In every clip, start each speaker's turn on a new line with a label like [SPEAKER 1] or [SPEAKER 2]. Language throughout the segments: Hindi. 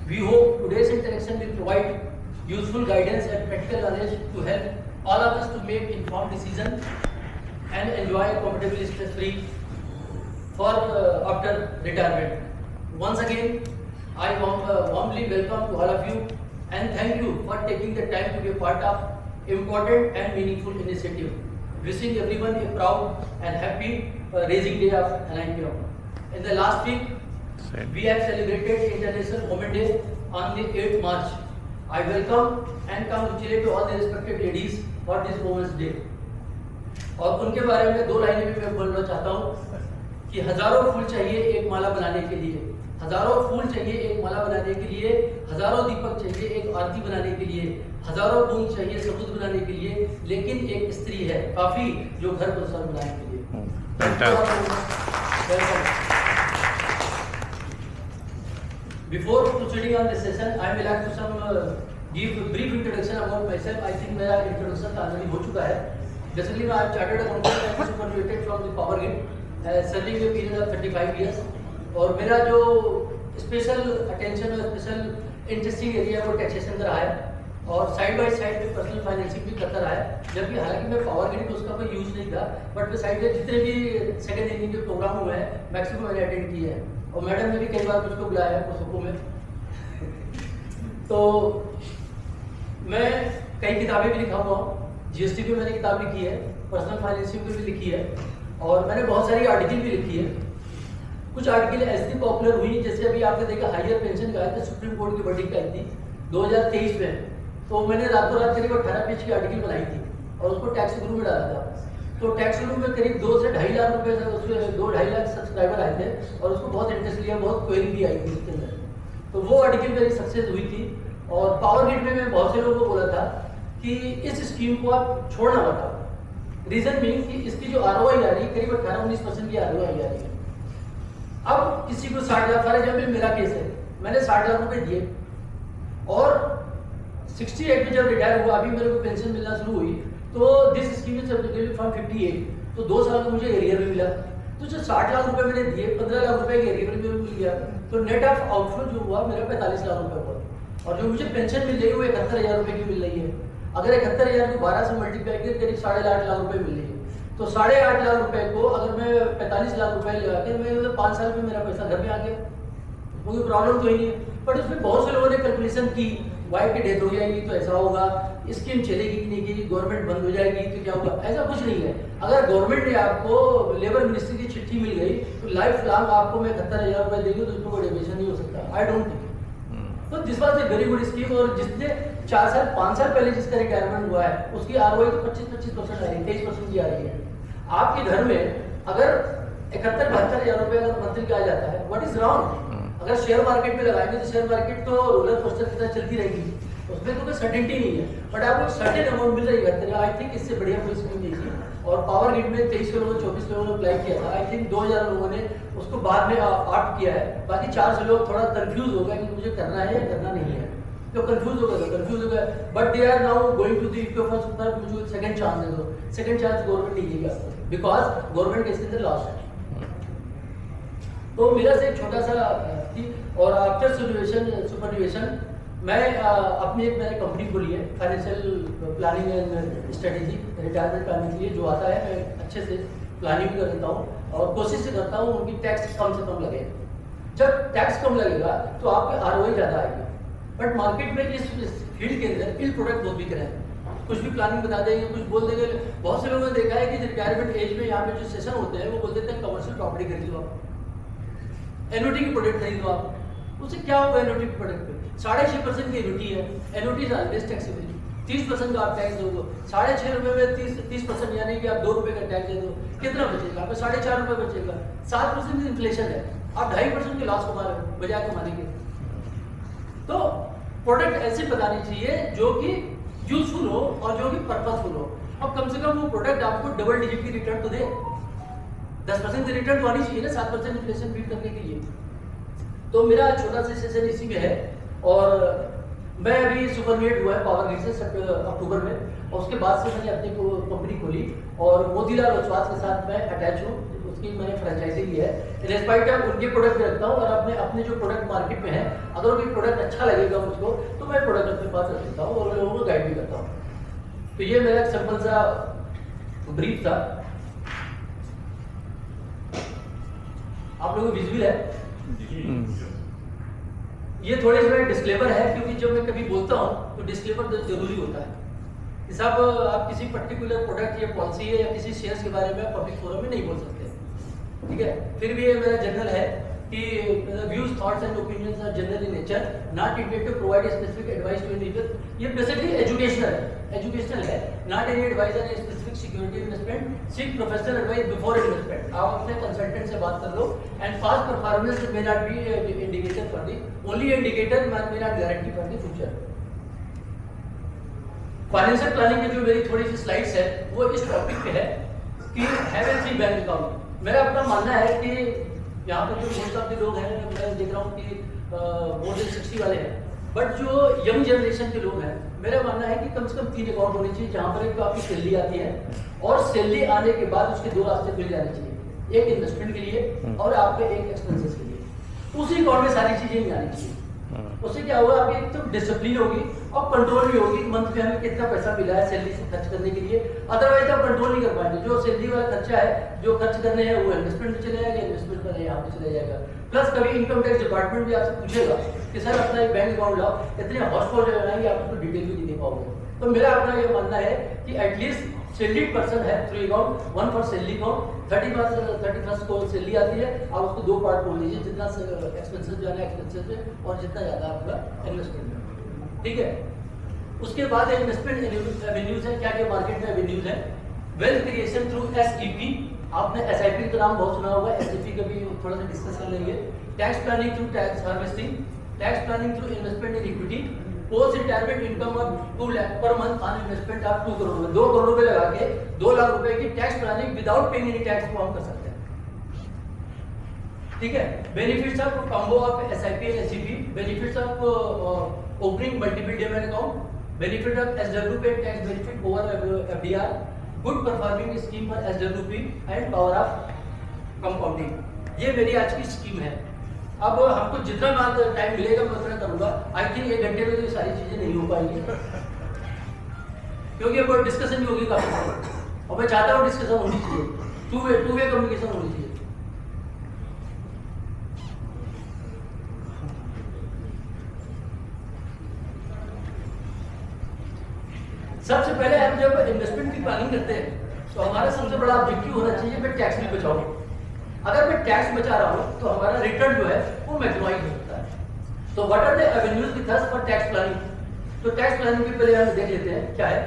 [SPEAKER 1] We hope today's interaction will provide useful guidance and practical knowledge to help all of us to make informed decisions and enjoy a comfortable stress-free for after retirement. Once again, I warmly welcome to all of you and thank you for taking the time to be a part of important and meaningful initiative. Wishing everyone a proud and happy raising day of NIPM. In the last week, we have celebrated International Women's Day on the 8th March. I welcome and congratulate all the respected ladies for this Women's Day. और उनके बारे में 2 लाइनें भी मैं बोलना चाहता हूँ कि हजारों फूल चाहिए एक माला बनाने के लिए, हजारों फूल चाहिए एक माला बनाने के लिए, हजारों दीपक चाहिए एक आरती बनाने के लिए, हजारों बूंद चाहिए सबूत बनाने के लिए, लेकिन एक स्त्री है काफी जो घर को सर बनाने के लिए। Before proceeding on this session, I will like to give a brief introduction about myself. I think मेरा introduction already हो चुका है। Basically, I am chartered accountant and superannuated from the Power Grid, serving a period of 35 years. और मेरा जो स्पेशल अटेंशन और स्पेशल इंटरेस्टिंग एरिया वो टैक्सेशन का रहा है और साइड बाय साइड में पर्सनल फाइनेंसिंग भी करता रहा है। जबकि हालांकि मैं पावर ग्रिड उसका कोई यूज नहीं था, बट मैं साइड में जितने भी सेकंड इनिंग के प्रोग्राम हुए हैं मैक्सिमम मैंने अटेंड किए हैं और मैडम ने भी कई बार मुझको बुलाया है पुस्तकों में। तो मैं कई किताबें भी लिखा हुआ हूँ, जीएसटी की मैंने किताब लिखी है, पर्सनल फाइनेंसिंग की भी लिखी है और मैंने बहुत सारी आर्टिकल भी लिखी है। कुछ आर्टिकल ऐसी पॉपुलर हुई जैसे अभी आपने देखा हायर पेंशन का है, सुप्रीम कोर्ट की वर्डिक्ट आई थी 2023 में, तो मैंने रातों रात करीब 18 पेज की आर्टिकल बनाई थी और उसको टैक्स ग्रुप में डाला था। तो टैक्स ग्रुप में करीब 2 से 2.5 लाख रुपए उसमें 2-2.5 लाख सब्सक्राइबर आए थे और उसको बहुत इंटरेस्ट लिया, बहुत क्वेरी भी आई थी उसके अंदर। तो वो आर्टिकल मेरी सक्सेस हुई थी और पावर ग्रिड में मैं बहुत से लोगों को बोला था कि इस स्कीम को आप छोड़ना बताओ। रीजन मीन कि इसकी जो ROI आ रही है करीब 18-19% की ROI आ रही है। अब किसी को 60 लाख, फॉर एग्जाम्पल मेरा केस है, मैंने 60 लाख रुपए दिए और 68 में जब रिटायर हुआ, अभी मेरे को पेंशन मिलना शुरू हुई, तो this scheme is applicable from 58, तो 2 साल का मुझे एरियर भी मिला। तो जो 60 लाख रुपए मैंने दिए, 15 लाख रुपए के एरियर भी मिल गया, तो नेट ऑफ आउटफ्लो जो हुआ मेरा 45 लाख रुपए हुआ और जो मुझे पेंशन मिल रही है वो 71,000 रुपए की मिल रही है। अगर 71,000 को 12 से मल्टीप्लाई कर करीब 8.5 लाख रुपए मिल रही है, तो 8.5 लाख रुपए को अगर मैं 45 लाख रुपए लगा के मैं 5 साल में मेरा पैसा घर में आ गया, कोई प्रॉब्लम तो ही नहीं है। बट उसमें बहुत से लोगों ने कैलकुलेशन की, वाइफ की डेथ हो जाएगी तो ऐसा होगा, स्कीम चलेगी कि नहीं की, गवर्नमेंट बंद हो जाएगी तो क्या होगा, ऐसा कुछ नहीं है। अगर गवर्नमेंट ने आपको लेबर मिनिस्ट्री की चिट्ठी मिल गई तो लाइफ लॉन्ग आपको मैं 71,000 रुपए देगी तो उसको कोई डेविएशन नहीं हो सकता। आई डोंट थिंक तो this was a very good scheme. और जिसने 4 साल 5 साल पहले जिसका रिटायरमेंट हुआ है उसकी ROI तो 25% आ रही है, 23% की आ रही है। आपके घर में अगर 71-72,000 रुपए अगर मंथली का आ जाता है, व्हाट इज रॉन्ग? अगर शेयर मार्केट में लगाएंगे तो शेयर मार्केट तो रोलर कोस्टर की तरह चलती रहेगी, उसमें तो कोई सर्टेनिटी नहीं है, बट आपको सर्टेन अमाउंट मिल रही है। आई थिंक इससे बढ़िया कोई स्कीम नहीं थी। और पावर ग्रिड में 23 लोगों ने 24 लोगों ने अप्लाई किया था, आई थिंक 2,000 लोगों ने उसको बाद में ऑप्ट किया है, बाकी 400 लोग थोड़ा कंफ्यूज हो गए कि मुझे करना है या करना नहीं है, तो कंफ्यूज हो गए, but they are now going to the aquifers for मुझे सेकंड चांस दे दो। सेकंड चांस गवर्नमेंट नहीं देगा बिकॉज गवर्नमेंट के अंदर लॉस है। तो मेरा से एक छोटा सा थी और आफ्टर सुपरविजन मैं अपनी एक मैंने कंपनी खोली है, financial planning and strategy, retirement planning के लिए जो आता है मैं अच्छे से प्लानिंग कर देता हूँ और कोशिश करता हूँ उनकी टैक्स कम से कम लगे। जब टैक्स कम लगेगा तो आपकी ROI ज़्यादा आएगी। बट मार्केट में इस फील्ड के अंदर इल प्रोडक्ट बहुत बिक रहे हैं, कुछ भी प्लानिंग बता देंगे, कुछ बोल देंगे। बहुत से लोगों ने देखा है कि रिटायरमेंट एज में यहाँ पे जो सेशन होते हैं वो बोल देते हैं कमर्शियल प्रॉपर्टी खरीद लो, आप एन्युटी की प्रोडक्ट खरीद लो। आप उससे क्या होगा? एन्युटी की प्रोडक्ट पे 6.5% की एन्युटी है, एन्युटी इज ऑलवेज टैक्सेबल। 30% का आप टैक्स दोगे, 6.5 रुपए में 30% यानी कि आप 2 रुपए का टैक्स दे दो, कितना बचेगा? आपको 4.5 रुपए बचेगा। 7% इन्फ्लेशन है, आप 2.5% के लॉस कमा रहे हो बजाय कमाने के। तो प्रोडक्ट ऐसे बतानी चाहिए जो कि यूजफुल हो और जो कि पर्पसफुल हो। अब कम से कम वो प्रोडक्ट आपको डबल डिजिट की रिटर्न तो दे, 10% की रिटर्न तो आनी चाहिए ना 7% इन्फ्लेशन बीट करने के लिए। तो मेरा छोटा सा सेशन इसी में है और मैं अभी सुपरविएट हुआ है पावर ग्रिड से अक्टूबर में और उसके बाद से मैंने अपनी कंपनी खोली और मोतीलाल विश्वास के साथ मैं अटैच हूँ। उसकी मैंने फ्रेंचाइजी ली है। डिस्पाइट ऑफ उनके प्रोडक्ट भी रखता हूँ और अपने जो प्रोडक्ट मार्केट में है, अगर कोई प्रोडक्ट अच्छा लगेगा मुझको तो मैं प्रोडक्ट अपने पास रख देता हूँ और लोगों को गाइड भी करता हूँ। तो ये मेरा एक सिंपल सा ब्रीफ था। आप लोगों को विजुअल है, ये थोड़े से डिस्क्लेमर है, क्योंकि जब मैं कभी बोलता हूँ तो डिस्क्लेमर जरूरी होता है। साहब आप किसी पर्टिकुलर प्रोडक्ट या पॉलिसी है या किसी शेयर्स के बारे में पब्लिक फोरम में नहीं बोल सकते, ठीक है। फिर भी ये मेरा जनरल है कि views thoughts and opinions are general in nature, not intended to provide specific advice to individual. ये बेसिकली एजुकेशनल है, not any advice on specific security investment. Seek professional advice before investment. आप अपने कंसल्टेंट से बात कर लो। And past performance may not be indicator for the only indicator may not guarantee for the future. Financial planning की जो मेरी थोड़ी सी स्लाइड्स है वो इस टॉपिक पे है कि have a free bank account. मेरा अपना मानना है कि यहाँ पर जो मोस्ट ऑफ के लोग हैं, मैं देख रहा हूँ कि मोर देन 60 वाले हैं, बट जो यंग जनरेशन के लोग हैं, मेरा मानना है कि कम से कम 3 अकाउंट होने चाहिए, जहाँ पर एक तो आपकी सैलरी आती है और सैलरी आने के बाद उसके 2 रास्ते खुल जाने चाहिए, एक इन्वेस्टमेंट के लिए और आपके एक एक्सपेंसेस के लिए। उसी अकाउंट में सारी चीजें नहीं आनी चाहिए। उससे क्या होगा, आपकी एक तो डिसिप्लिन होगी और कंट्रोल भी होगी, मंथ में हमें कितना पैसा मिला है सैलरी से खर्च करने के लिए। अदरवाइज आप कंट्रोल नहीं कर पाएंगे। जो सैलरी वाला खर्चा है, जो खर्च करने हैं वो इन्वेस्टमेंट में चले जाएगा, इन्वेस्टमेंट पर यहाँ पे चले जाएगा। प्लस कभी इनकम टैक्स डिपार्टमेंट भी आपसे पूछेगा कि सर अपना एक बैंक अकाउंट लाओ, इतने हॉट हो जाएगा कि आप उसको डिटेल भी नहीं दे पाओगे। तो मेरा अपना ये मानना है कि एटलीस्ट सैलरीड पर्सन है 3 account, 1 for salary account. 31st को सैलरी आती है, आप उसको 2 पार्ट बोल लीजिए, जितना एक्सपेंसेस जाना है एक्सपेंसेस में और जितना ज्यादा आपका इन्वेस्टमेंट में, ठीक है। उसके बाद इन्वेस्टमेंट एवेन्यूज है, क्या क्या मार्केट में एवेन्यूज है। वेल्थ क्रिएशन थ्रू एसईपी, आपने एसआईपी का नाम बहुत सुना होगा, एसईपी का भी थोड़ा सा डिस्कस कर लेंगे। Tax planning through tax harvesting, tax planning through investment in equity. Post retirement income of 2 lakh per month on investment आप 2 करोड़ रुपए, 2 करोड़ रुपए लगा के 2 लाख रुपए की tax planning without paying any tax को हम कर सकते हैं, ठीक है। Benefits of combo of SIP and SEP, benefits of opening multiple demat account, benefit of SWP tax benefit over FDR, good performing scheme for SWP and power of compounding. ये मेरी आज की स्कीम है। अब हमको जितना टाइम मिलेगा मैं उतना करूंगा। आई थिंक 1 घंटे में तो ये सारी चीजें नहीं हो पाएंगी, क्योंकि अब डिस्कशन भी होगी काफी सारी, और मैं चाहता हूँ डिस्कशन होनी चाहिए, टू वे कम्युनिकेशन होनी चाहिए। सबसे पहले हम जब इन्वेस्टमेंट की प्लानिंग करते हैं तो हमारा सबसे बड़ा ऑब्जेक्टिव होना चाहिए मैं टैक्स भी बचाऊं। अगर मैं टैक्स बचा रहा हूं तो हमारा रिटर्न जो है वो मैक्सिमाइज हो सकता है। तो what are the avenues with us for tax planning. तो टैक्स प्लानिंग के पहले हम देख लेते हैं क्या है।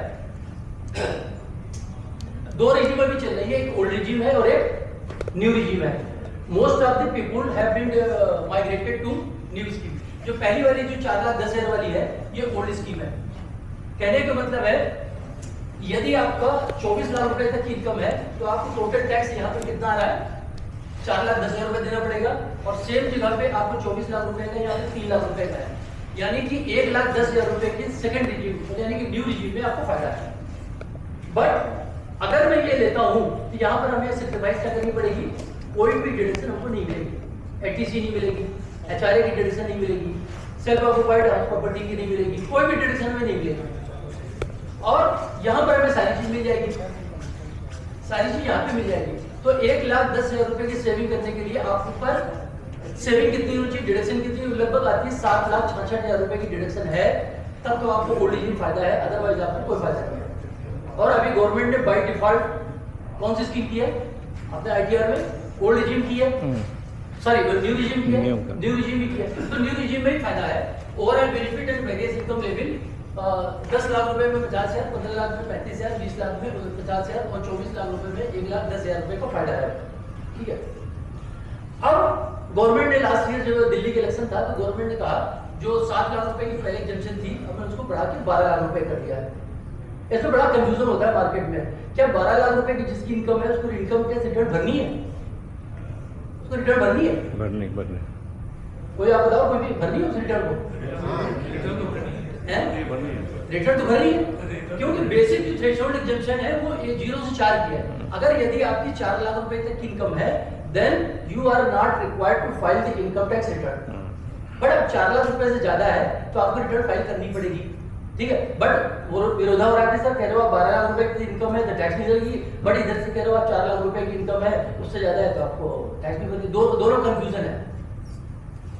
[SPEAKER 1] 2 रेजिम अभी चल रही है, एक ओल्ड रेजिम है और एक न्यू रेजिम है। Most of the people have been migrated to new scheme. जो पहली वाली जो 4,10,000 वाली है ये ओल्ड स्कीम है। कहने का मतलब है यदि आपका 24 लाख रुपए तक की इनकम है तो आपको टोटल टैक्स यहाँ पे कितना आ रहा है, 4,10,000 रुपए देना पड़ेगा। और सेम जगह पे आपको 24 लाख रुपए का यहाँ पे 3 लाख रुपए का है, यानी कि 1,10,000 रुपए की सेकंड रिजीम यानी कि न्यू रिजीम में आपको फायदा है। बट अगर मैं ये लेता हूँ तो यहाँ पर हमें सेक्रीफाइस क्या करनी पड़ेगी, कोई भी डिडक्शन हमको नहीं मिलेगी, एटीसी नहीं मिलेगी, एचआरए की डिडक्शन नहीं मिलेगी, सेल्फ ऑक्युपाइड प्रॉपर्टी की नहीं मिलेगी, कोई भी डिडक्शन में नहीं मिलेगी। और यहाँ पर हमें सारी चीज मिल जाएगी, सारी चीज यहाँ पे मिल जाएगी। तो 1,10,000 रुपए की सेविंग करने के लिए आपके ऊपर सेविंग कितनी होनी चाहिए, डिडक्शन कितनी लगभग आती है 7,66,000 रुपए की डिडक्शन है, तब तो आपको ओल्ड एज में फायदा है, अदरवाइज आपको कोई फायदा नहीं है। और अभी गवर्नमेंट ने बाय डिफॉल्ट कौन सी स्कीम की है अपने आईटीआर में, ओल्ड रिजीम की है, सॉरी न्यू रिजीम की है, न्यू रिजीम भी की है। तो न्यू रिजीम में ही फायदा है। Overall benefit and various income level 10 lakh रुपए में 50,000, 15 लाख में 35,000, 20 लाख में 50,000 और 24 लाख रुपए में 1,10,000 रुपए का फायदा है, ठीक है। अब गवर्नमेंट ने लास्ट ईयर जब दिल्ली के इलेक्शन था तो गवर्नमेंट ने कहा जो 7 लाख रुपए की पहले एग्जेम्पशन थी हमने उसको बढ़ा के 12 लाख रुपए कर दिया है। इसमें बड़ा कंफ्यूजन होता है मार्केट में, क्या 12 लाख रुपए की जिसकी इनकम है उसको इनकम टैक्स रिटर्न भरनी है, उसको रिटर्न भरनी है, भरनी कोई आप बताओ, कोई भी भरनी है उस रिटर्न को, रिटर्न तो भरनी है, क्योंकि बेसिक जो थ्रेशोल्ड एग्जेम्पशन है वो 0 से 4 की है। अगर यदि आपकी 4 लाख रुपए तक की इनकम है, then you are not required to file the income tax return. But अब 4 लाख रुपए से ज्यादा है तो आपको रिटर्न फाइल करनी पड़ेगी, ठीक है। बट वो विरोधा हो रहा है सर, कह रहे हो आप 12 लाख रुपए की इनकम है तो टैक्स नहीं लगेगी, बट इधर से कह रहे हो आप 4 लाख रुपए की इनकम है उससे ज्यादा है तो आपको टैक्स नहीं लगेगी। दोनों कंफ्यूजन है।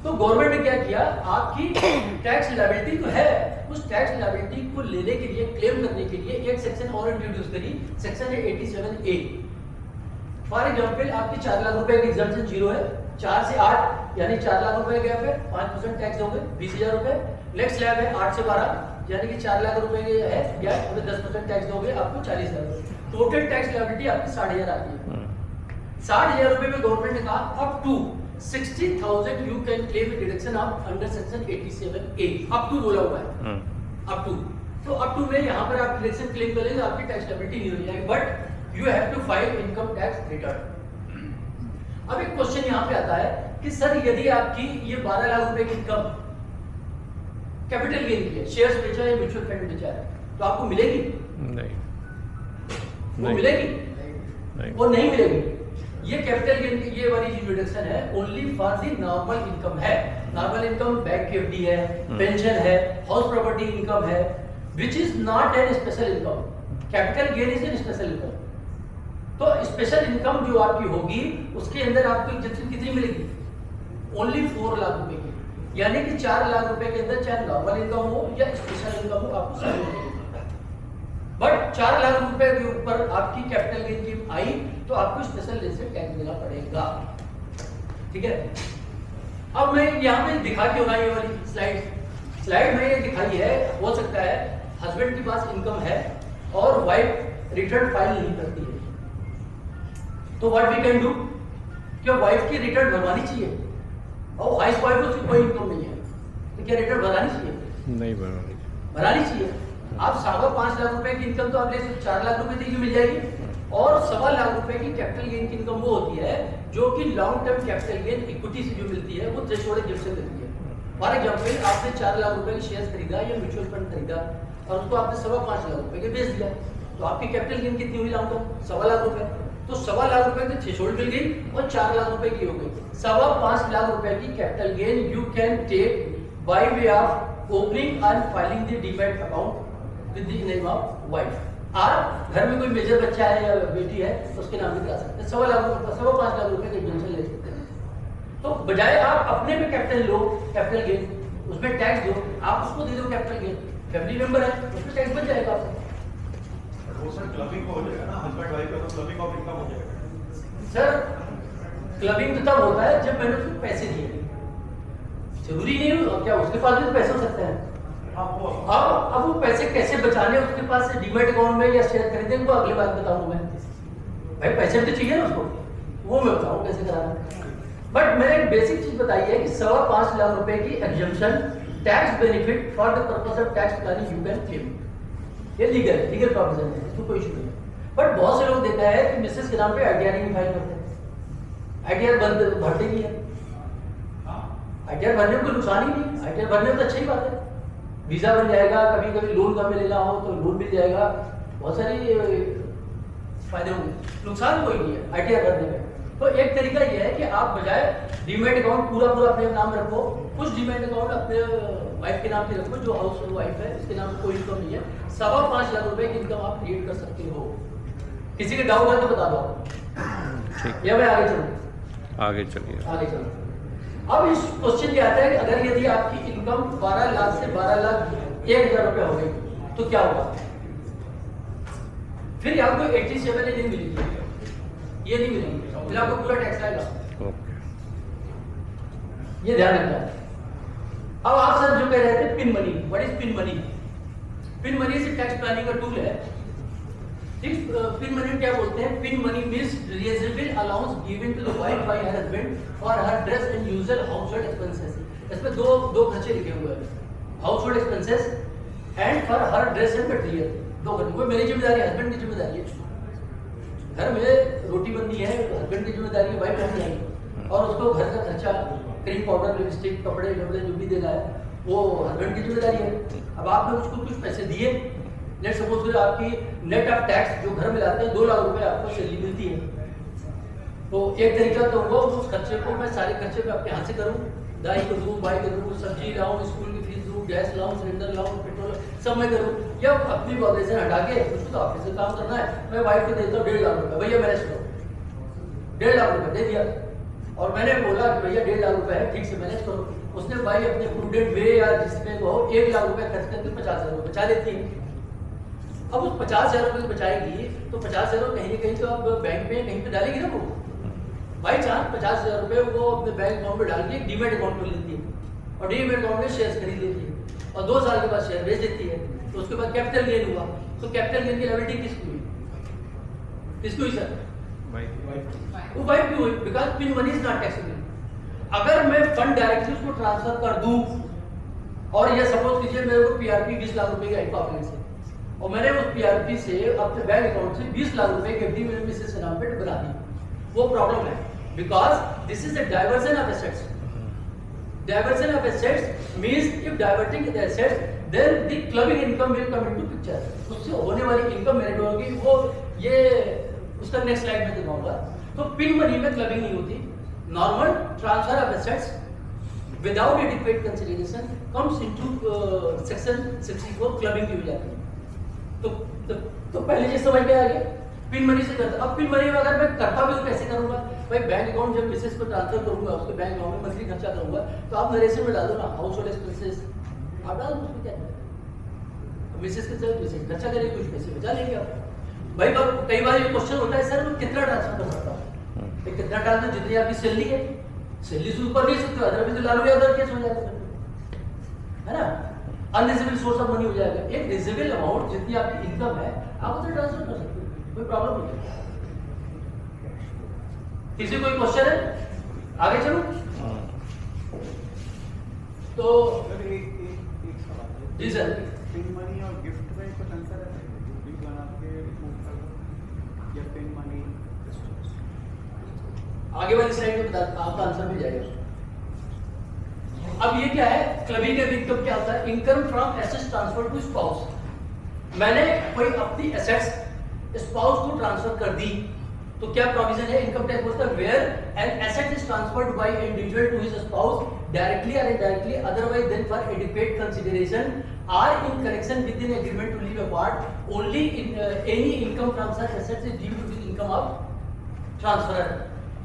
[SPEAKER 1] तो गवर्नमेंट ने क्या किया, आपकी टैक्स लायबिलिटी तो है, उस टैक्स लायबिलिटी को लेने के लिए, क्लेम करने के लिए एक सेक्शन और इंट्रोड्यूस करी, सेक्शन है 87A। फॉर एग्जांपल आपकी 4 लाख रुपए की एग्जम्पशन जीरो है, 4 से 8 यानी 4 लाख रुपए गैप है, 5% टैक्स दोगे 20,000 रुपए। नेक्स्ट स्लैब है 8 से 12 यानी कि 4 लाख रुपए के है गैप, अगर 10% टैक्स दोगे आपको 40,000। टोटल टैक्स लायबिलिटी आपकी 60,000 आती है। 60,000 रुपए में गवर्नमेंट ने कहा up to 60,000 you can claim deduction of under section 87A। Up to बोला हुआ है, अप टू। तो अप टू में यहाँ पर आप डिडक्शन क्लेम करेंगे, आपकी टैक्स लायबिलिटी नहीं हो जाएगी, but you have to file income tax return. अब एक क्वेश्चन यहाँ पे आता है कि सर यदि आपकी ये 12 लाख रुपए की इनकम कैपिटल गेन की है, शेयर्स बेचा है, म्यूचुअल फंड बेचा है, तो आपको मिलेगी?
[SPEAKER 2] नहीं,
[SPEAKER 1] वो मिलेगी?
[SPEAKER 2] नहीं,
[SPEAKER 1] वो नहीं मिलेगी। ये कैपिटल गेन की ये वाली जो डिडक्शन है only for the normal income है। नॉर्मल इनकम बैंक की एफडी है, पेंशन है, हाउस प्रॉपर्टी इनकम है, which is not an special income. Capital gain is an special income. तो स्पेशल इनकम जो आपकी होगी उसके अंदर आपको एग्जम्पशन कितनी मिलेगी? ओनली 4 लाख रुपए की, यानी कि 4 लाख रुपए के अंदर चाहे नॉर्मल इनकम हो या स्पेशल इनकम हो आपको सारी मिलेगी। बट 4 लाख रुपए के ऊपर आपकी कैपिटल गेन की आई तो आपको स्पेशल रेट से टैक्स देना पड़ेगा, ठीक है। अब मैं यहाँ पे दिखा क्यों रहा ये वाली स्लाइड में ये दिखाई है, हो सकता है हस्बैंड के पास इनकम है और वाइफ रिटर्न फाइल नहीं करती है, तो व्हाट वी कैन डू, क्या वाइफ की रिटर्न भरवानी चाहिए? और हाउस वाइफ को कोई इनकम नहीं है तो क्या रिटर्न भरानी चाहिए?
[SPEAKER 2] नहीं
[SPEAKER 1] भरानी चाहिए। आप 5.25 लाख रुपए की इनकम तो आप ले सकते, 4 लाख रुपए की मिल जाएगी, और 1.25 लाख रुपए की कैपिटल गेन की इनकम वो होती है जो कि long term capital gain equity से जो मिलती है वो थ्रेशोल्ड एग्जम्पशन देती है। फॉर एग्जांपल आपने 4 लाख रुपए के शेयर्स खरीदा या म्यूचुअल फंड खरीदा और उसको आपने 5.25 लाख रुपए के बेच दिया, तो आपकी कैपिटल गेन कितनी हुई लॉन्ग टर्म? 1.25 लाख रुपए। तो 1.25 लाख रुपए की थ्रेशोल्ड मिल गई और 4 लाख रुपए की हो गई। 5.25 लाख रुपए की capital gain you can take by way of opening and filing the demat account with the name of wife. आप घर में कोई मेजर बच्चा है या बेटी है तो उसके नाम भी करा सकते हैं। 5.25 लाख रुपए का एग्जम्पशन ले सकते हैं। तो बजाय आप अपने पे कैपिटल लो, कैपिटल गेन उसमें टैक्स दो, आप उसको दे दो कैपिटल गेन, फैमिली मेंबर है उसमें टैक्स बच जाएगा आपको।
[SPEAKER 3] सर क्लबिंग हो जाएगा ना, हस्बैंड वाइफ का तो क्लबिंग ऑफ इनकम हो जाएगा।
[SPEAKER 1] सर क्लबिंग तो तब होता है जब मैंने उसको पैसे दिए, जरूरी नहीं हो क्या उसके पास भी पैसे हो सकते हैं। अब वो पैसे कैसे बचाने उसके पास से डीमैट अकाउंट में या शेयर खरीदे वो अगली बार बताऊंगा मैं। भाई पैसे भी तो चाहिए ना उसको, वो मैं बताऊँ कैसे कराना। बट मैंने एक बेसिक चीज बताई है कि 5.25 लाख रुपए की exemption tax benefit for the purpose of tax planning you can claim. ये लीगल प्रोविजन है, इसमें कोई इशू नहीं। बट बहुत से लोग देखा है कि मिसेस के नाम पे आईटीआर नहीं फाइल करते, आईटीआर भरते नहीं है। आईटीआर भरने में कोई नुकसान ही नहीं, आईटीआर भरने में तो अच्छी बात है, वीजा बन जाएगा, कभी कभी लोन का में लेना हो तो लोन मिल जाएगा, बहुत सारी फायदे होंगे, नुकसान कोई नहीं है आईटीआर भरने में। तो एक तरीका यह है कि आप बजाय डीमैट अकाउंट पूरा अपने नाम रखो, कुछ डीमैट अकाउंट अपने वाइफ के नाम पे रखो जो हाउस वाइफ है उसके नाम कोई इनकम नहीं है। 5.25 लाख रुपए की इनकम आप क्रिएट कर सकते हो। किसी के डाउट है तो बता दो आप, या मैं आगे चलूं?
[SPEAKER 2] आगे चलिए।
[SPEAKER 1] अब इस क्वेश्चन ये आता है कि अगर यदि आपकी इनकम 12 लाख से 12,01,000 रुपए हो गई तो क्या होगा? फिर आपको 87 नहीं मिलेगी, ये नहीं मिलेगी, फिर आपको पूरा टैक्स आएगा। ये ध्यान रखना है। अब आप सर जो कह रहे थे pin money, what is pin money? Pin money से टैक्स प्लानिंग का टूल है। पिन मनी क्या बोलते हैं? Pin money means reasonable allowance given to the wife by her husband for her dress and usual household expenses. इसमें दो खर्चे लिखे हुए हैं, household expenses and for her dress and material. दो खर्चे, कोई मेरी जिम्मेदारी है, हस्बैंड की जिम्मेदारी है, घर में रोटी बनती है हस्बैंड की जिम्मेदारी है, वाइफ बनती है, और उसको घर का खर्चा क्रीम पाउडर लिपस्टिक कपड़े जो भी देना है वो हस्बैंड की जिम्मेदारी है। अब आपने उसको कुछ पैसे दिए लेट्स सपोज करो आपकी नेट ऑफ टैक्स जो घर में लाते हैं 2 लाख रुपए आपको सैलरी मिलती है, तो एक तरीका तो होगा उस खर्चे को मैं सारे खर्चे पे आपके हाथ से करूँ, दाई को दूँ, बाई को दूँ, सब्जी लाऊँ, स्कूल की फीस दूँ, गैस लाऊँ, सिलेंडर लाऊँ, पेट्रोल सब मैं करूँ, या अपनी पॉपुलेशन हटा के उसको तो ऑफिस से काम करना है, मैं वाइफ को देता हूँ 1.5 लाख रुपए, भैया मैनेज करो, 1.5 लाख रुपए दे दिया, और मैंने बोला कि भैया 1.5 लाख रुपए है, ठीक से मैनेज करो, उसने भाई अपने प्रूडेंट वे या जिसमें वो 1 लाख रुपए खर्च करके 50,000 रुपए बचा लेती है। अब उस 50,000 रुपए बचाएगी तो 50,000 कहीं ना कहीं तो अब बैंक में कहीं पे डालेगी ना वो, बाई चांस 50,000 रुपए वो अपने बैंक अकाउंट में डाल के डीमेट अकाउंट में लेती है और डीमेट अकाउंट में शेयर खरीद लेती है और 2 साल के बाद शेयर बेच देती है, तो उसके बाद कैपिटल गेन हुआ, तो कैपिटल गेन की लायबिलिटी किसको हुई, किसको हुई सर? वो वाइफ क्यों हुई? Because pin money is not taxable. अगर मैं फंड डायरेक्टली उसको ट्रांसफर कर दूं और ये सपोज कीजिए मेरे को पीआरपी 20 लाख रुपए की आई कॉपी से और मैंने उस पीआरपी से अपने बैंक अकाउंट से 20 लाख रुपए की एफडी मेरे मिसेस के नाम पे बना दी, वो प्रॉब्लम है because this is the diversion of assets. Diversion of assets means if diverting the assets then the clubbing income will come into picture, उससे होने वाली इनकम मेरिट होगी, वो ये उसका नेक्स्ट स्लाइड में दिखाऊंगा। तो पिन मनी में क्लबिंग नहीं होती, normal transfer of assets without adequate consideration comes into section 64 clubbing की हो जाती है। तो पहले ये समझ में आ गया पिन मनी से करता। अब पिन मनी में अगर मैं करता भी तो कैसे करूंगा भाई, बैंक अकाउंट जब मिसेस को ट्रांसफर करूंगा उसके बैंक अकाउंट में मंथली खर्चा करूंगा तो आप नरेशन में डाल दो ना हाउस होल्ड एक्सपेंसेस, आप डाल दो, उसमें क्या है, मिसेस के साथ मिसेस खर्चा करेगी, कुछ पैसे बचा लेंगे आप भाई। कई बार ये क्वेश्चन होता है सर मैं कितना ट्रांसफर कर सकता हूँ, कितना डाल दो जितनी आपकी सैलरी है, सैलरी से ऊपर नहीं सकते, अदर भी तो लालू यादव केस हो जाता है ना, अनरिजनेबल सोर्स ऑफ मनी हो जाएगा। एक रिजनेबल अमाउंट जितनी आपकी इनकम है आप उसे ट्रांसफर कर सकते हो, कोई प्रॉब्लम नहीं है। किसी कोई क्वेश्चन है? आगे चलो। तो
[SPEAKER 4] एक सवाल है
[SPEAKER 1] जी सर,
[SPEAKER 4] पिन मनी और गिफ्ट में कुछ अंतर है भी बना के या पिन मनी?
[SPEAKER 1] आगे वाली स्लाइड में बता आपका आंसर मिल जाएगा। अब ये क्या है, क्लबिंग का इनकम क्या होता है? Income from assets transfer to spouse. मैंने कोई अपनी एसेट्स स्पाउस को ट्रांसफर कर दी तो क्या प्रोविजन है इनकम टैक्स बोलता है where an asset is transferred by individual to his spouse directly और indirectly otherwise than for adequate consideration or in connection with in agreement to live apart only in any income from such assets is deemed to be income of transferor.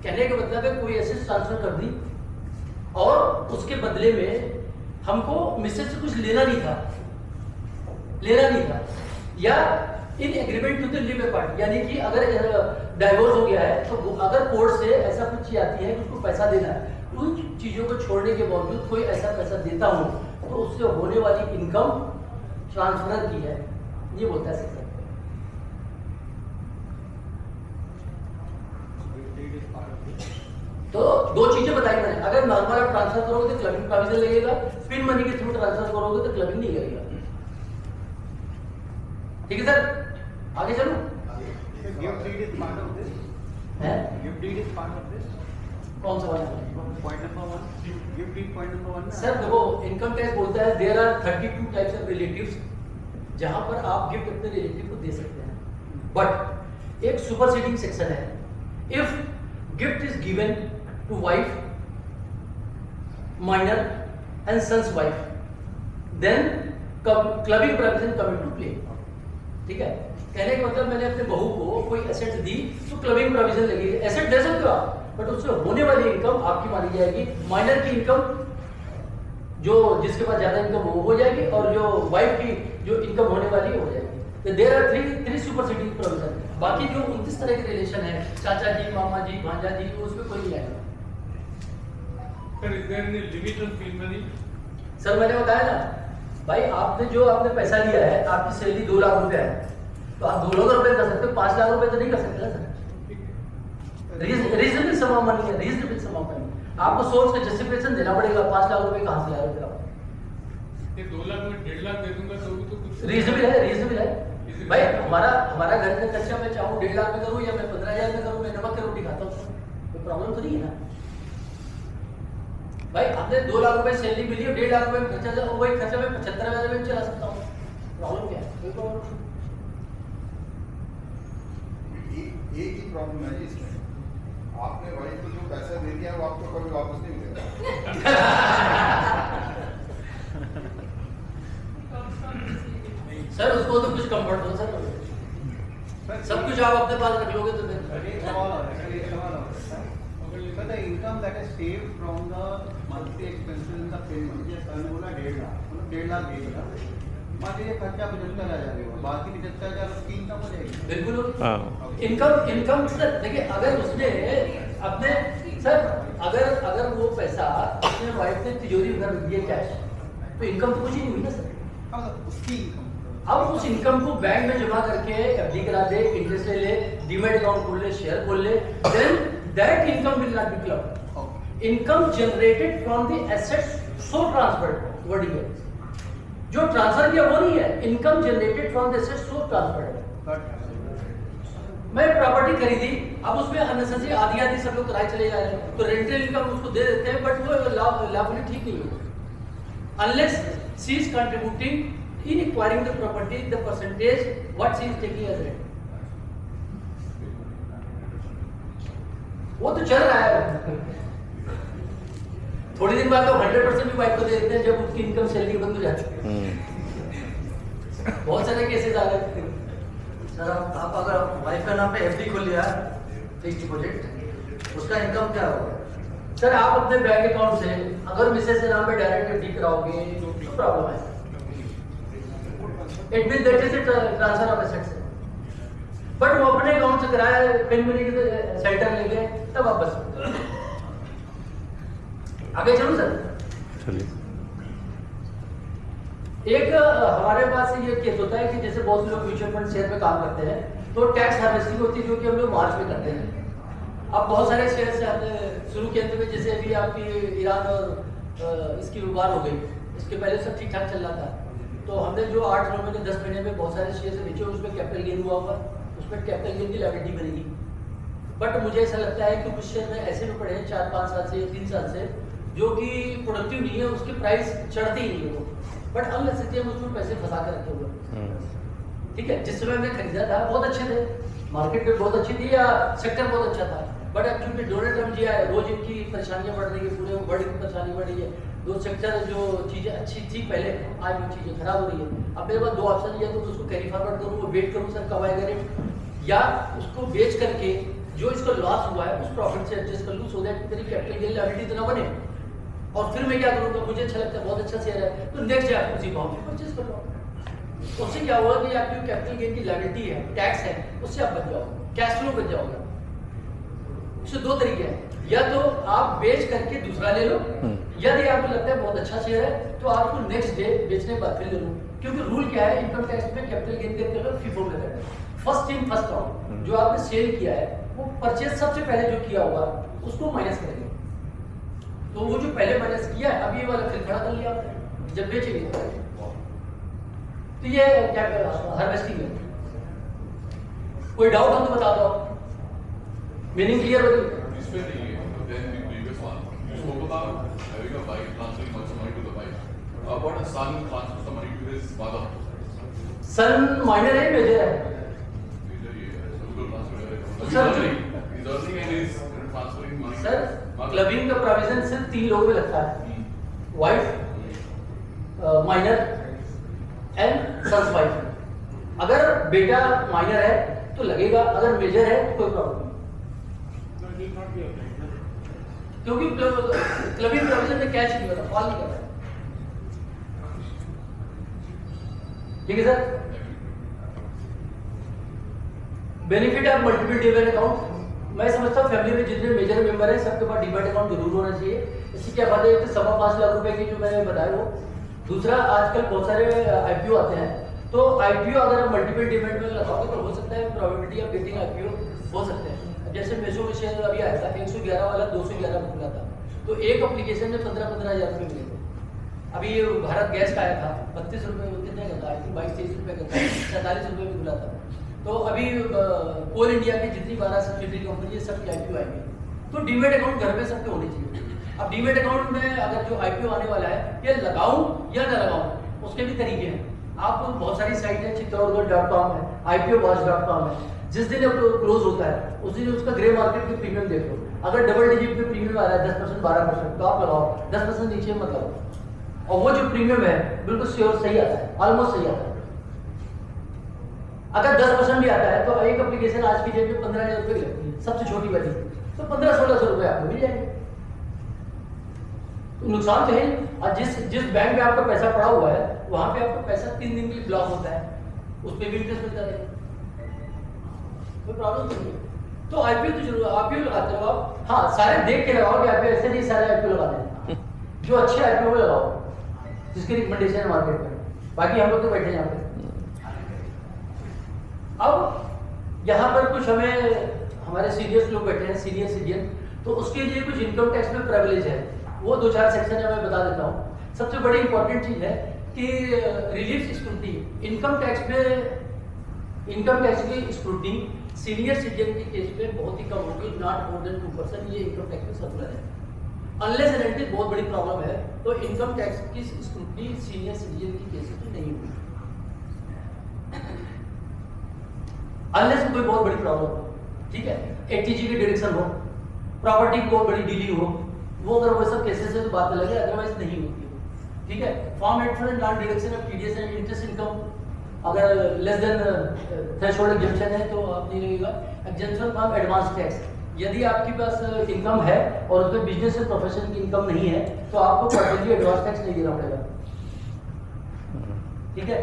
[SPEAKER 1] कहने का मतलब है कोई एसेट्स ट्रांसफर कर दी और उसके बदले में हमको मिसेस से कुछ लेना नहीं था या in agreement to the live apart, यानी कि अगर डाइवोर्स हो गया है तो अगर कोर्ट से ऐसा कुछ चीज आती है कि उसको पैसा देना है, उन चीजों को छोड़ने के बावजूद कोई ऐसा पैसा देता हूं तो उससे होने वाली इनकम ट्रांसफर की है, ये बोलता है सर। तो दो चीजें बताई मैंने, अगर नॉर्मल आप ट्रांसफर करोगे तो क्लबिंग प्रोविजन लगेगा, पिन मनी के थ्रू ट्रांसफर करोगे तो क्लबिंग नहीं लगेगा। ठीक है सर, आगे चलो।
[SPEAKER 4] Gift deed is part of this
[SPEAKER 1] है
[SPEAKER 4] gift deed is part of this
[SPEAKER 1] कौन सा वाला?
[SPEAKER 4] Point number 1 gift deed point number 1 ना
[SPEAKER 1] सर देखो इनकम टैक्स बोलता है there are 32 types of relatives जहां पर आप गिफ्ट अपने रिलेटिव को दे सकते हैं, बट एक सुपरसीडिंग सेक्शन है, if gift is given to wife minor and sons wife then clubbing provision come into play. ठीक है, कहने का मतलब मैंने अपने बहू को कोई एसेट दी तो क्लबिंग प्रोविजन लगेगी। एसेट दे सकते हो आप बट उससे होने वाली इनकम आपकी मानी जाएगी, माइनर की इनकम जो जिसके पास ज्यादा इनकम वो हो जाएगी और जो वाइफ की जो इनकम होने वाली है हो जाएगी। तो there are three superseding provision. बाकी जो 29 तरह के रिलेशन है, चाचा जी, मामा जी, भांजा जी, तो उसमें कोई नहीं आएगा।
[SPEAKER 5] Sir, is there any limit on pin money?
[SPEAKER 1] Sir मैंने बताया ना भाई, आपने पैसा लिया है, आपकी सैलरी 2 लाख रुपए है तो आप 2 लाख रुपए कर सकते हो, 5 लाख रुपए तो नहीं कर सकते ना sir. Reasonable sum of money है, रीजनेबल सम ऑफ मनी। आपको सोर्स का जस्टिफिकेशन देना पड़ेगा, 5 लाख रुपए कहां से लाए हो आप?
[SPEAKER 5] ये 2 लाख में 1.5 लाख दे दूंगा तो भी तो कुछ
[SPEAKER 1] रीजनेबल है भाई। हमारा घर का खर्चा मैं चाहूँ 1.5 लाख में करूँ या मैं 15,000 में करूँ, मैं नमक की रोटी खाता हूँ, कोई प्रॉब्लम तो नहीं है ना भाई। आपने 2 लाख रुपए सैलरी मिली है, 1.5 लाख रुपए खर्चा, वही खर्चा मैं 75,000 में चला सकता हूँ, प्रॉब्लम क्या है? कोई प्रॉब्लम नहीं।
[SPEAKER 6] एक ही प्रॉब्लम है इसमें, आपने वाइफ को जो पैसा दे दिया वो आपको कभी वापस नहीं मिलेगा।
[SPEAKER 1] सर उसको तो कुछ कंफर्ट दो सर, सब कुछ आप अपने पास रख लोगे तो
[SPEAKER 4] एक सवाल और है, एक सवाल और है। Sir, the income that is saved from the monthly expenses in the payment, ये सर ने बोला 1.5 लाख, मतलब 1.5 लाख देगा। मान लीजिए खर्चा 75,000 होगा, बाकी 75,000 उसकी इनकम हो जाएगी।
[SPEAKER 1] बिल्कुल
[SPEAKER 2] हाँ।
[SPEAKER 1] इनकम सर देखिए, अगर उसने अपने सर अगर वो पैसा अपने वाइफ ने तिजोरी में रख दिया कैश, तो इनकम तो कुछ ही नहीं हुई ना सर।
[SPEAKER 4] हाँ सर, उसकी इनकम।
[SPEAKER 1] अब उस इनकम को बैंक में जमा करके एफडी करा दे, इंटरेस्ट ले ले, डीमैट अकाउंट खोल ले, शेयर खोल ले, then that income will not be clubbed. Income generated from the assets so transferred wording है, जो ट्रांसफर किया वो नहीं है, income generated from the assets so transferred. मैं प्रॉपर्टी खरीदी, अब उसमें अननेसेसरी आधी सब लोग किराए चले जा रहे हैं, तो रेंटल इनकम उसको दे देते हैं, बट वो लॉफुली ठीक नहीं है unless she is contributing in acquiring the property, the percentage what she is taking as rent, वो तो चल रहा है। थोड़ी दिन बाद तो 100% भी वाइफ को दे देते हैं जब उसकी इनकम सैलरी बंद हो जाती है। बहुत सारे केसेस आ गए
[SPEAKER 7] सर। आप अगर वाइफ का नाम पे एफडी खोल लिया फिक्स डिपॉजिट, उसका इनकम क्या होगा?
[SPEAKER 1] सर आप अपने बैंक अकाउंट से अगर मिसेस के नाम पे डायरेक्ट एफडी कराओगे तो प्रॉब्लम है। It mean that is transfer of assets, but वो अपने अकाउंट से कराया, पिन मनी के सेंटर ले गए, तब वापस आगे चलो सर।
[SPEAKER 2] चलिए।
[SPEAKER 1] एक हमारे पास ये केस होता है कि जैसे बहुत से लोग म्यूचुअल फंड शेयर में काम करते हैं, तो टैक्स हार्वेस्टिंग होती है जो कि हम लोग मार्च में करते हैं। अब बहुत सारे शेयर से हमने शुरू किए थे, जैसे अभी आपकी ईरान और इसकी वार हो गई, इसके पहले सब ठीक ठाक चल रहा था, तो हमने जो 8-9 महीने 10 महीने में बहुत सारे शेयर से बेचे, उसमें कैपिटल गेन हुआ होगा, उसमें कैपिटल गेन की लायबिलिटी बनेगी। बट मुझे ऐसा लगता है कि कुछ शेयर में ऐसे भी पड़े हैं 4-5 साल से 3 साल से, जो कि प्रोडक्टिव नहीं है, उसकी प्राइस चढ़ती ही नहीं है वो, बट अननेसेसरी हम उसमें पैसे फंसा कर रखे हुए। ठीक है, जिस समय हमने खरीदा था बहुत अच्छे थे, मार्केट में बहुत अच्छी थी या सेक्टर बहुत अच्छा था, बट अब चूंकि डोनाल्ड ट्रम्प जी आए, रोज इनकी परेशानियां बढ़ रही है, पूरे वर्ल्ड की परेशानी बढ़ रही है, दो सेक्टर जो चीजें अच्छी थी पहले, आज वो चीजें खराब हो रही है। अब मेरे पास 2 ऑप्शन है, तो उसको कैरी फॉरवर्ड करूँ, वो वेट करूँ सर कब आएगा रेट, या उसको बेच करके जो इसको लॉस हुआ है उस प्रॉफिट से एडजस्ट कर लूँ, सो दैट मेरी कैपिटल गेन लायबिलिटी इतना बने। और फिर मैं क्या करूँगा, मुझे अच्छा लगता है, बहुत अच्छा शेयर है, तो नेक्स्ट आप उसी भाव में परचेज कर लो। उससे क्या होगा कि आपकी कैपिटल गेन की लायबिलिटी है, टैक्स है, उससे आप बच जाओगे, कैश फ्लो बच जाओगे। उससे 2 तरीके हैं, या तो आप बेच करके दूसरा ले लो, यदि आपको लगता है बहुत अच्छा शेयर है तो आपको नेक्स्ट डे बेचने के बाद फिर ले लो, क्योंकि रूल क्या है इनकम टैक्स में, कैपिटल गेन करते हुए फीफो मेथड है, फर्स्ट इन फर्स्ट आउट। जो आपने सेल किया है वो परचेज सबसे पहले जो किया होगा उसको माइनस करेंगे, तो वो जो पहले माइनस किया है अब ये वाला फिर खड़ा कर लिया आपने जब बेचेंगे, तो ये क्या हार्वेस्टिंग है। कोई डाउट हो तो बता दो, मीनिंग क्लियर हो गई?
[SPEAKER 8] इसमें नहीं है, then the previous one, you spoke about having a wife transferring much money to the wife. What a son transfers the money to his mother.
[SPEAKER 1] Son minor है मेजर है?
[SPEAKER 8] Major ये है, so उसको transfer करेगा।
[SPEAKER 1] Sir
[SPEAKER 8] He's earning and he's transferring money.
[SPEAKER 1] Sir clubbing का प्रोविजन सिर्फ 3 लोगों में लगता है, wife, minor and sons wife. अगर बेटा माइनर है तो लगेगा, अगर मेजर है तो कोई प्रॉब्लम नहीं, क्योंकि क्लबिंग प्रोविजन में कैश नहीं होता, फॉल नहीं करता। ठीक है sir. Benefit of multiple demat account, मैं समझता हूँ फैमिली में जितने मेजर मेंबर हैं सबके पास डीमैट अकाउंट जरूर होना चाहिए। इससे क्या फायदा है, 5.25 लाख रुपए की जो मैंने बताया वो। दूसरा, आजकल बहुत सारे आईपीओ आते हैं, तो आईपीओ अगर आप मल्टीपल डीमैट में लगाओगे तो हो सकता है प्रोबेबिलिटी ऑफ गेटिंग आईपीओ हो सकते हैं। जैसे मेसो में शेयर अभी आया था 111 वाला 211 में खुला था, तो एक एप्लीकेशन में 15-15 हज़ार रुपये मिले थे। अभी ये भारत गैस का आया था 32 रुपये, कितने का था, 22-23 रुपये का था, 47 रुपये में खुला था। तो अभी कोल इंडिया की जितनी 12 सब्सिडरी कंपनी है सबकी आईपीओ आएंगी, तो डीमैट अकाउंट घर में सबके होने चाहिए। अब डीमैट अकाउंट में अगर जो आईपीओ आने वाला है, ये लगाऊं या ना लगाऊं, उसके भी तरीके हैं। आप बहुत सारी साइट है, चित्तौड़गढ़.com है, IPOwatch.com है, जिस दिन क्लोज होता है उस दिन उसका ग्रे मार्केट के प्रीमियम देख लो, अगर डबल डिजिट पे प्रीमियम आ रहा है 10% 12% तो आप लगाओ, 10% नीचे मत लगाओ। और वो जो प्रीमियम है बिल्कुल श्योर सही आता है, ऑलमोस्ट सही आता है। अगर 10% भी आता है तो एक एप्लीकेशन आज की डेट में 15,000 रुपये की लगती है, सबसे छोटी वाली, तो 1500-1600 रुपये आपको मिल जाएंगे। तो नुकसान तो है। और जिस बैंक में आपका पैसा पड़ा हुआ है वहां पे आपका पैसा 3 दिन के लिए ब्लॉक होता है, उस पर भी इंटरेस्ट मिलता रहेगा, कोई प्रॉब्लम नहीं है। तो आईपीओ तो जरूर आईपीओ लगाते रहो आप। हाँ, सारे देख के लगाओ कि आईपीओ, ऐसे नहीं सारे आईपीओ लगा दें, जो अच्छे आईपीओ लगाओ जिसकी रिकमेंडेशन है मार्केट में। बाकी हम लोग तो बैठे यहाँ पे। अब यहाँ पर कुछ हमारे सीनियर्स लोग बैठे हैं, सीनियर सिटीजन, तो उसके लिए कुछ इनकम टैक्स में प्रिविलेज है, वो 2-4 सेक्शन है, मैं बता देता हूँ। सबसे बड़ी इंपॉर्टेंट चीज है कि रिलीफ स्क्रूटनी, इनकम टैक्स की स्क्रूटनी सीनियर सिटीजन के केस में बहुत ही कम होगी, नॉट मोर देन 2%। ये इनकम टैक्स में सर्कुलर है। अनलेस एंड अनटिल बहुत बड़ी प्रॉब्लम है तो इनकम टैक्स की स्क्रूटनी सीनियर सिटीजन की केस में नहीं होगी, अनलेस कोई बहुत बड़ी प्रॉब्लम हो। ठीक है, एटीजी की डायरेक्शन हो, प्रॉपर्टी को बड़ी डीलिंग हो, वो अगर वो सब केसेस है तो बात अलग है, अदरवाइज नहीं होती है। ठीक है, form 8 for non direction of TDS and interest income अगर लेस देन थ्रेशोल्ड एग्जेम्पशन है तो आप नहीं लगेगा। एग्जेम्पशन फ्रॉम एडवांस टैक्स, यदि आपके पास इनकम है और उसमें बिजनेस से प्रोफेशन की इनकम नहीं है तो आपको क्वार्टरली एडवांस टैक्स नहीं देना पड़ेगा। ठीक है,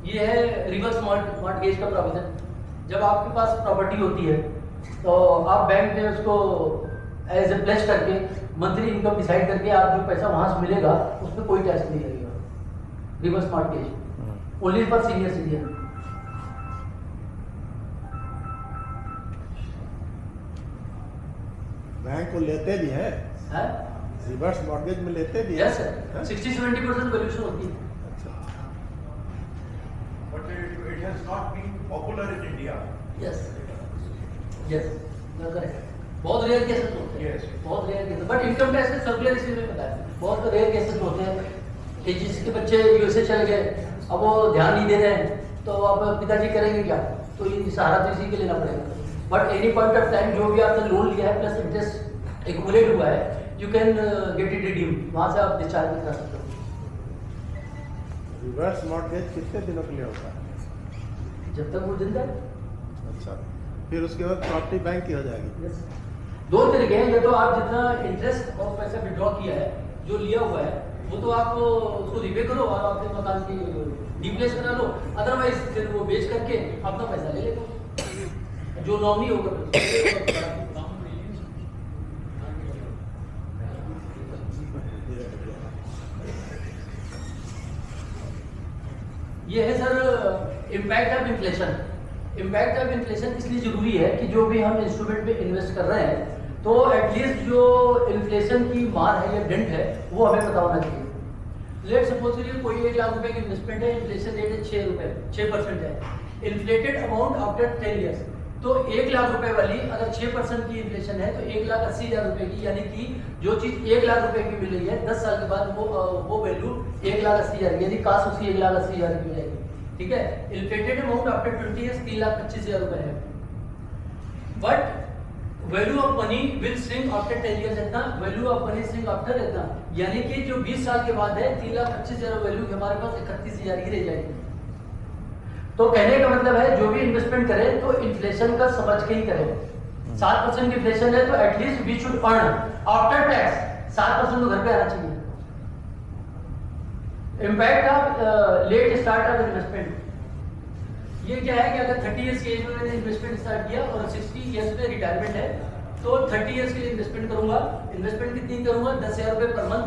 [SPEAKER 1] ये है रिवर्स मॉर्टगेज का प्रोविजन। जब आपके पास प्रॉपर्टी होती है तो आप बैंक में उसको एज ए प्लेस करके मंथली इनकम डिसाइड करके आप जो पैसा वहां से मिलेगा उस पर कोई टैक्स नहीं लगेगा। Reverse mortgage only for senior citizen.
[SPEAKER 9] Bank को लेते भी है, रिवर्स मॉर्गेज में लेते भी है।
[SPEAKER 1] यस सर, 60-70% वैल्यूएशन होती है।
[SPEAKER 3] But it has not been popular in India.
[SPEAKER 1] Yes correct, बहुत रेयर केसेस होते हैं।
[SPEAKER 3] Yes.
[SPEAKER 1] बहुत rare cases, but income tax के सर्कुलर इसलिए मैं बताया, बहुत रेयर केसेस होते हैं कि जिसके बच्चे यूएसए चले गए, अब वो ध्यान नहीं दे रहे हैं तो अब पिताजी करेंगे क्या, तो ये सहारा तो इसी के लेना पड़ेगा। But any point of time जो भी आपने लोन लिया है प्लस इंटरेस्ट एक्यूमुलेट हुआ है, you can get it redeem, वहां से आप डिस्चार्ज करा सकते हो।
[SPEAKER 9] रिवर्स मॉर्गेज कितने दिनों के लिए होता है?
[SPEAKER 1] जब तक वो जिंदा है।
[SPEAKER 9] अच्छा, फिर उसके बाद प्रॉपर्टी बैंक की हो जाएगी।
[SPEAKER 1] Yes. 2 तरीके हैं, या तो आप जितना इंटरेस्ट और पैसा विड्रॉ किया है, जो लिया हुआ है, वो तो आप उसको रिपे करो और अपने मकान की डीप्लेस करा लो, अदरवाइज फिर वो बेच करके अपना पैसा ले लेगा जो नॉमिनी होगा। ये है sir impact of inflation. Impact of inflation इसलिए जरूरी है कि जो भी हम इंस्ट्रूमेंट पे इन्वेस्ट कर रहे हैं तो एटलीस्ट जो इन्फ्लेशन की मार है या डेंट है वो हमें पता होना चाहिए। लेट सपोज करिए कोई 1 लाख रुपए की इन्वेस्टमेंट है, इन्फ्लेशन रेट है 6% है, इन्फ्लेटेड अमाउंट आफ्टर 10 ईयर्स, तो 1 लाख रुपए वाली अगर 6% की इन्फ्लेशन है तो 1,80,000 रुपए की, यानी कि जो चीज 1 लाख रुपए की मिल रही है 10 साल के बाद वो वैल्यू 1,80,000 की, यदि काश उसकी 1,80,000 की हो जाएगी। ठीक है, इन्फ्लेटेड अमाउंट आफ्टर 20 ईयर्स 3,25,000 रुपए है, but value of money will swing after 10 years इतना, value of money swing after इतना, यानी कि जो 20 साल के बाद है 3,25,000 वैल्यू की हमारे पास 31,000 की रह जाएगी। तो कहने का मतलब है जो भी इन्वेस्टमेंट करें तो इन्फ्लेशन का समझ के ही करें। 7% की इन्फ्लेशन है तो at least we should earn after tax 7% तो घर पे आना चाहिए। Impact of late start of investment, ये क्या है कि अगर 30 इयर्स की एज में मैंने इन्वेस्टमेंट स्टार्ट किया और 60 इयर्स में रिटायरमेंट है तो 30 इयर्स के लिए इन्वेस्टमेंट करूंगा। इन्वेस्टमेंट कितनी करूंगा? 10,000 रुपए पर मंथ,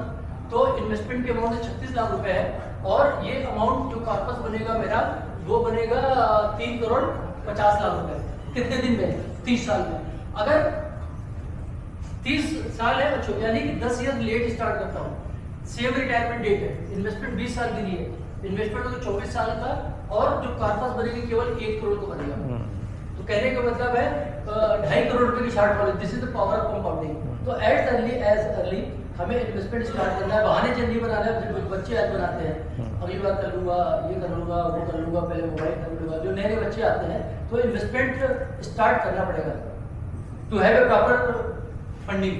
[SPEAKER 1] तो इन्वेस्टमेंट की अमाउंट 36 लाख रुपए है और ये अमाउंट जो कॉर्पस बनेगा मेरा वो बनेगा 3,50,00,000 रुपए। कितने दिन में? 30 साल में। अगर 30 साल है बच्चों, यानी कि 10 ईयर लेट स्टार्ट करता हूँ, सेम रिटायरमेंट डेट है, इन्वेस्टमेंट 20 साल के लिए, इन्वेस्टमेंट तो 24 साल का और जो कॉर्पस बनेगी केवल 1 करोड़ का बनेगा। तो कहने का मतलब है 2.5 करोड़ रुपए की short fall, this is the power of compounding. तो एज अर्ली हमें इन्वेस्टमेंट स्टार्ट करना है, बहाने नहीं बनाना है। जो बच्चे आज बनाते हैं अगली बार कर लूँगा, ये कर लूँगा, वो कर लूँगा, पहले मोबाइल कर लूँगा, जो नए नए बच्चे आते हैं तो इन्वेस्टमेंट स्टार्ट करना पड़ेगा to have a proper funding.